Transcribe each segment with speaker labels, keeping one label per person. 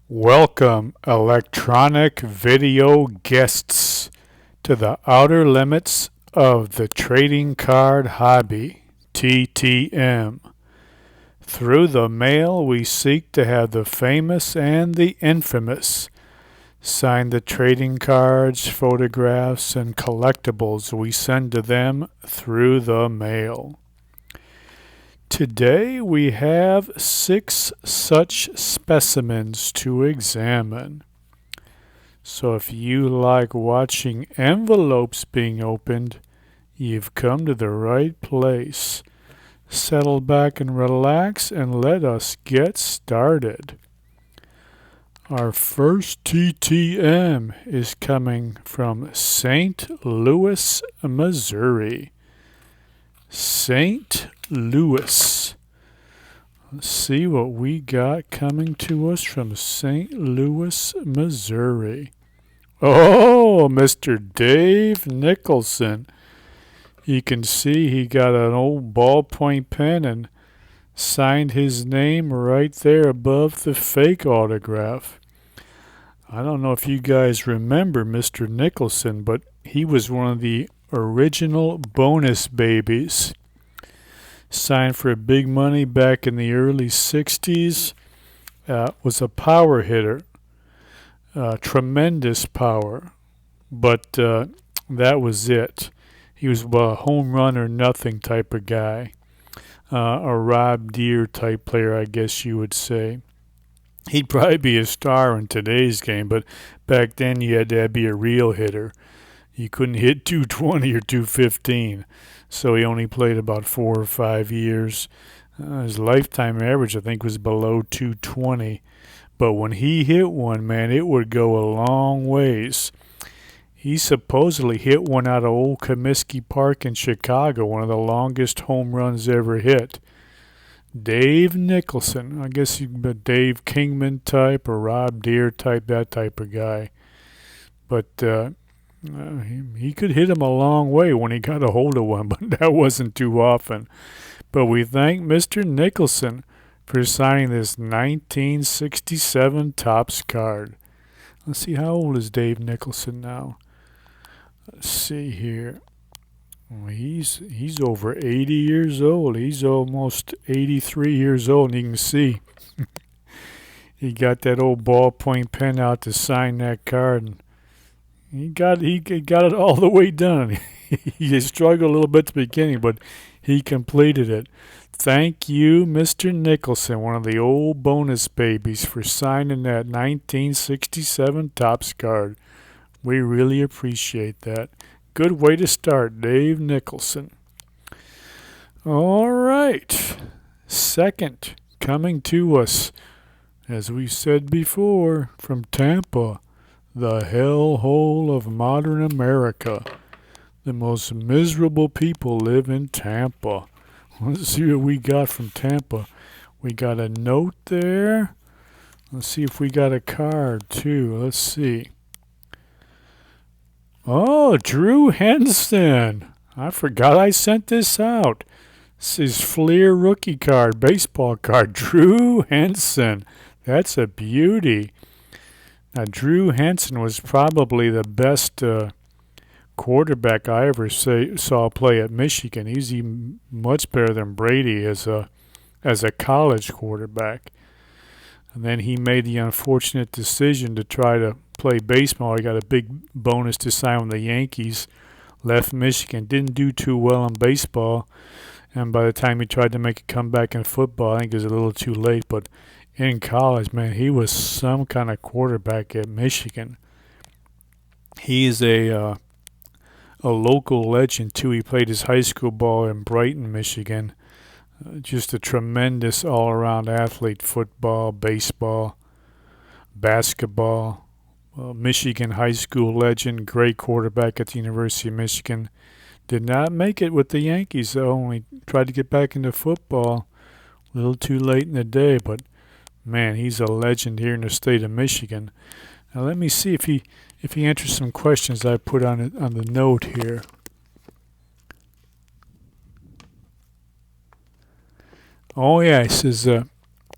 Speaker 1: Welcome, electronic video guests, to the outer limits of the trading card hobby, TTM. Through the mail, we seek to have the famous and the infamous sign the trading cards, photographs, and collectibles we send to them through the mail. Today we have 6 such specimens to examine. So if you like watching envelopes being opened, you've come to the right place. Settle back and relax and let us get started. Our first TTM is coming from St. Louis, Missouri. St. Louis. Let's see what we got coming to us from St. Louis, Missouri. Oh, Mr. Dave Nicholson. You can see he got an old ballpoint pen and signed his name right there above the fake autograph. I don't know if you guys remember Mr. Nicholson, but he was one of the original bonus babies. Signed for big money back in the early 60s. Was a power hitter. Tremendous power. But that was it. He was a home run or nothing type of guy. A Rob Deere type player, I guess you would say. He'd probably be a star in today's game, but back then you had to be a real hitter. You couldn't hit 220 or 215, so he only played about 4 or 5 years. His lifetime average, I think, was below 220. But when he hit one, man, it would go a long ways. He supposedly hit one out of Old Comiskey Park in Chicago, one of the longest home runs ever hit. Dave Nicholson, I guess he'd be Dave Kingman type or Rob Deere type, that type of guy. But he could hit him a long way when he got a hold of one, but that wasn't too often. But we thank Mr. Nicholson for signing this 1967 Topps card. Let's see, how old is Dave Nicholson now? Let's see here. Well, he's over 80 years old. He's almost 83 years old, and you can see he got that old ballpoint pen out to sign that card, and he got it all the way done. He struggled a little bit at the beginning, but he completed it. Thank you, Mr. Nicholson, one of the old bonus babies, for signing that 1967 Topps card. We really appreciate that. Good way to start, Dave Nicholson. All right. Second, coming to us, as we said before, from Tampa, the hellhole of modern America. The most miserable people live in Tampa. Let's see what we got from Tampa. We got a note there. Let's see if we got a card, too. Let's see. Oh, Drew Henson. I forgot I sent this out. This is Fleer rookie card, baseball card. Drew Henson. That's a beauty. Now, Drew Henson was probably the best quarterback I ever saw play at Michigan. He's even much better than Brady as a college quarterback. And then he made the unfortunate decision to try to play baseball. He got a big bonus to sign with the Yankees. Left Michigan, didn't do too well in baseball. And by the time he tried to make a comeback in football, I think it was a little too late. But in college, man, he was some kind of quarterback at Michigan. He is a local legend, too. He played his high school ball in Brighton, Michigan. Just a tremendous all-around athlete, football, baseball, basketball. Michigan high school legend, great quarterback at the University of Michigan. Did not make it with the Yankees, though. Only tried to get back into football a little too late in the day. But, man, he's a legend here in the state of Michigan. Now let me see if he answers some questions I put on the note here. Oh, yeah, he says,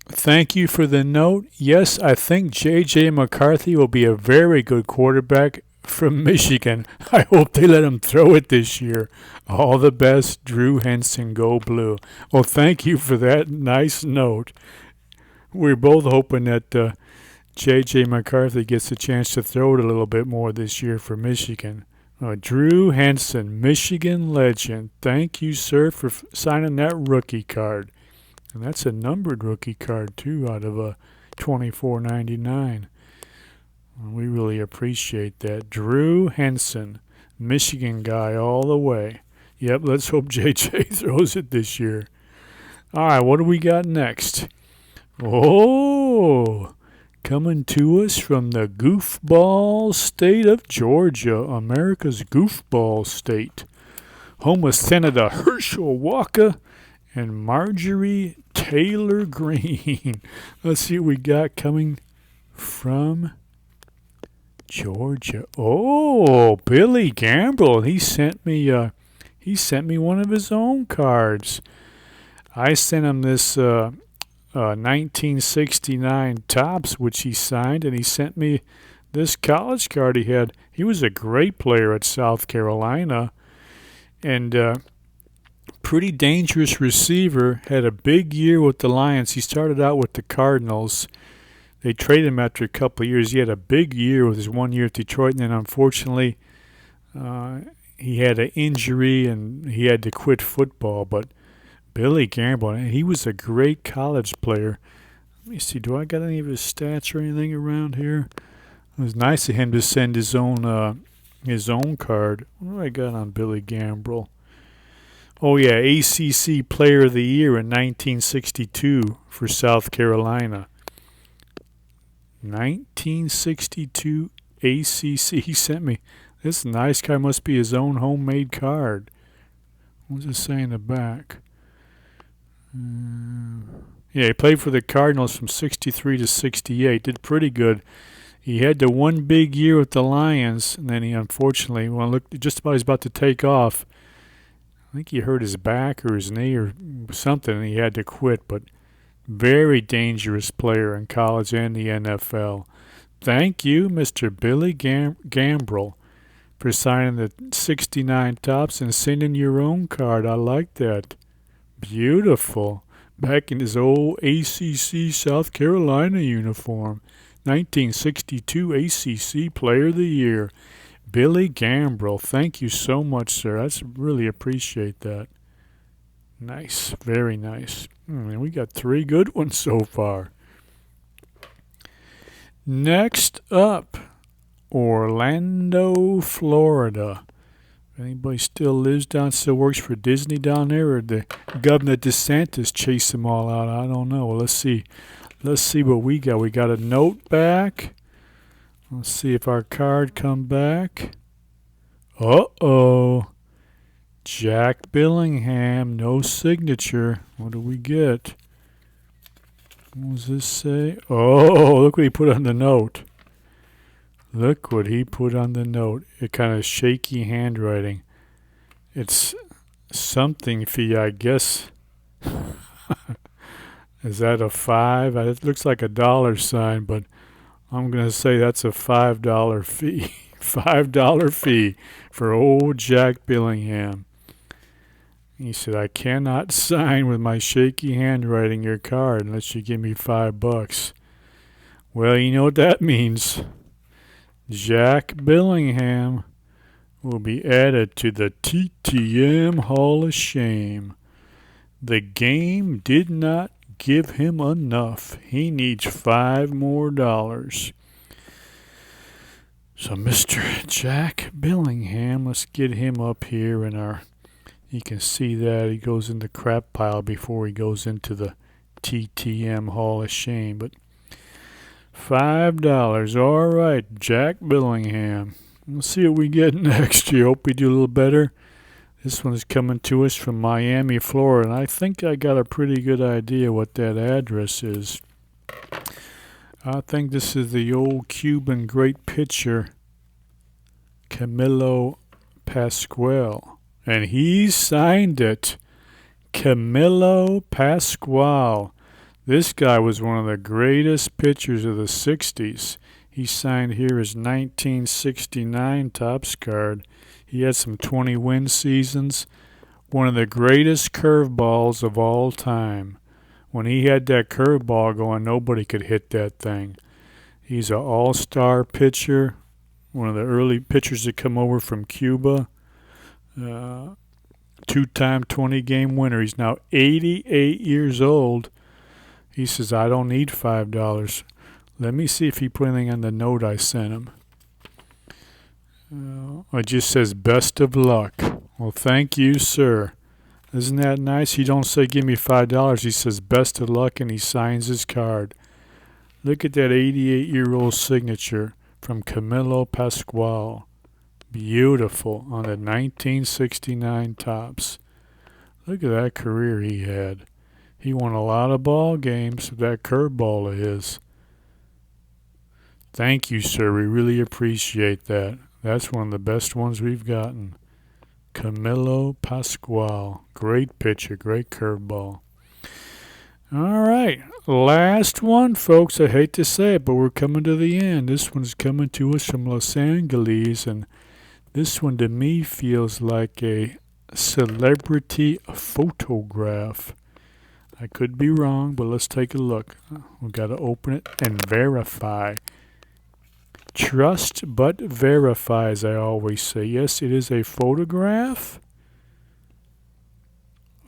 Speaker 1: Thank you for the note. Yes, I think J.J. McCarthy will be a very good quarterback from Michigan. I hope they let him throw it this year. All the best, Drew Henson, go blue. Well, thank you for that nice note. We're both hoping that J.J. McCarthy gets a chance to throw it a little bit more this year for Michigan. Drew Henson, Michigan legend. Thank you, sir, for signing that rookie card. And that's a numbered rookie card, too, out of a $24.99. We really appreciate that. Drew Henson, Michigan guy all the way. Yep, let's hope JJ throws it this year. All right, what do we got next? Oh, coming to us from the goofball state of Georgia, America's goofball state. Home of Senator Herschel Walker and Marjorie Taylor Greene. Let's see what we got coming from Georgia. Oh, Billy Gamble. He sent me one of his own cards. I sent him this 1969 Topps, which he signed, and he sent me this college card he had. He was a great player at South Carolina, and pretty dangerous receiver. Had a big year with the Lions. He started out with the Cardinals. They traded him after a couple of years. He had a big year with his 1 year at Detroit, and then unfortunately he had an injury and he had to quit football. But Billy Gamble, he was a great college player. Let me see, do I got any of his stats or anything around here? It was nice of him to send his own card. What do I got on Billy Gamble? Oh, yeah, ACC Player of the Year in 1962 for South Carolina. 1962 ACC. He sent me this nice card. Must be his own homemade card. What does it say in the back? Yeah, he played for the Cardinals from 63 to 68. Did pretty good. He had the one big year with the Lions, and then he unfortunately, just about he's about to take off. I think he hurt his back or his knee or something, and he had to quit. But very dangerous player in college and the NFL. Thank you, Mr. Billy Gambrell, for signing the 69 Topps and sending your own card. I like that. Beautiful. Back in his old ACC South Carolina uniform. 1962 ACC Player of the Year. Billy Gambrell. Thank you so much, sir. I really appreciate that. Nice. Very nice. We got 3 good ones so far. Next up, Orlando, Florida. Anybody still works for Disney down there, or did Governor DeSantis chase them all out? I don't know. Well, let's see. Let's see what we got. We got a note back. Let's see if our card come back. Uh-oh. Jack Billingham, no signature. What do we get? What does this say? Oh, look what he put on the note. Look what he put on the note. It kind of shaky handwriting. It's something fee, I guess. Is that a 5? It looks like a dollar sign, but I'm going to say that's a $5 fee. $5 fee for old Jack Billingham. He said, I cannot sign with my shaky handwriting your card unless you give me $5. Well, you know what that means. Jack Billingham will be added to the TTM Hall of Shame. The game did not give him enough. He needs $5 more. So Mr. Jack Billingham, let's get him up here in our... You can see that he goes in the crap pile before he goes into the TTM Hall of Shame. But $5. All right, Jack Billingham. Let's see what we get next year. Hope we do a little better. This one is coming to us from Miami, Florida. And I think I got a pretty good idea what that address is. I think this is the old Cuban great pitcher, Camilo Pascual. And he signed it. Camilo Pascual, This guy was one of the greatest pitchers of the 60s. He signed here his 1969 Topps card. He had some 20-win seasons. One of the greatest curveballs of all time. When he had that curveball going, nobody could hit that thing. He's an all-star pitcher, one of the early pitchers to come over from Cuba. Two-time 20-game winner. He's now 88 years old. He says, I don't need $5. Let me see if he put anything on the note I sent him. It just says, best of luck. Well, thank you, sir. Isn't that nice? He don't say, give me $5. He says, best of luck, and he signs his card. Look at that 88-year-old signature from Camilo Pascual. Beautiful on the 1969 Topps. Look at that career he had. He won a lot of ball games with that curveball of his. Thank you, sir. We really appreciate that. That's one of the best ones we've gotten. Camilo Pascual. Great pitcher, great curveball. All right. Last one, folks. I hate to say it, but we're coming to the end. This one's coming to us from Los Angeles, and this one to me feels like a celebrity photograph. I could be wrong, but let's take a look. We've got to open it and verify. Trust but verify, as I always say. Yes, it is a photograph.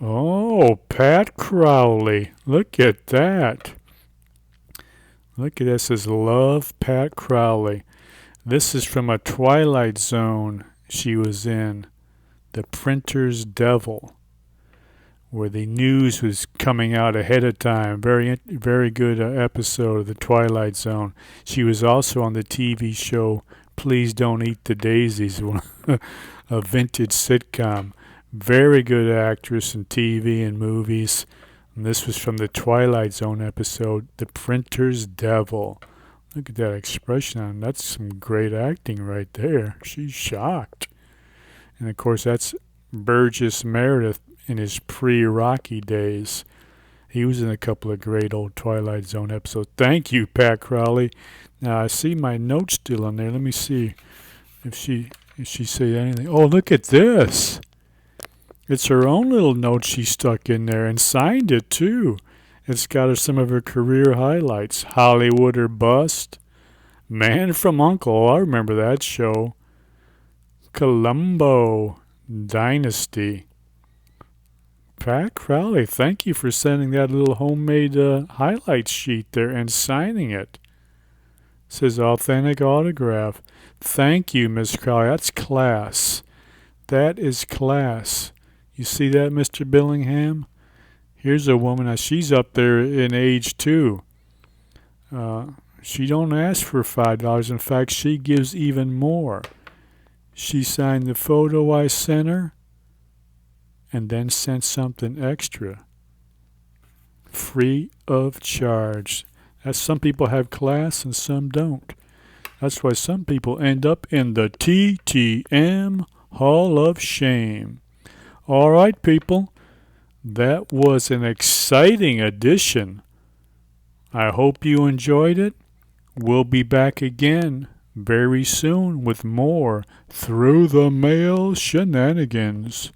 Speaker 1: Oh, Pat Crowley. Look at that. Look at this. It says, love Pat Crowley. This is from a Twilight Zone she was in. The Printer's Devil, where the news was coming out ahead of time. Very good episode of The Twilight Zone. She was also on the TV show Please Don't Eat the Daisies, a vintage sitcom. Very good actress in TV and movies. And this was from the Twilight Zone episode, The Printer's Devil. Look at that expression on him. That's some great acting right there. She's shocked. And, of course, that's Burgess Meredith in his pre-Rocky days. He was in a couple of great old Twilight Zone episodes. Thank you, Pat Crowley. Now, I see my note still on there. Let me see if she said anything. Oh, look at this. It's her own little note she stuck in there and signed it, too. It's got some of her career highlights. Hollywood or Bust. Man from U.N.C.L.E. I remember that show. Columbo. Dynasty. Pat Crowley, thank you for sending that little homemade highlight sheet there and signing it. It says authentic autograph. Thank you, Miss Crowley. That's class. That is class. You see that, Mr. Billingham? Here's a woman. She's up there in age, too. She don't ask for $5. In fact, she gives even more. She signed the photo I sent her and then sent something extra. Free of charge. Some people have class and some don't. That's why some people end up in the TTM Hall of Shame. All right, people. That was an exciting edition. I hope you enjoyed it. We'll be back again very soon with more Through the Mail shenanigans.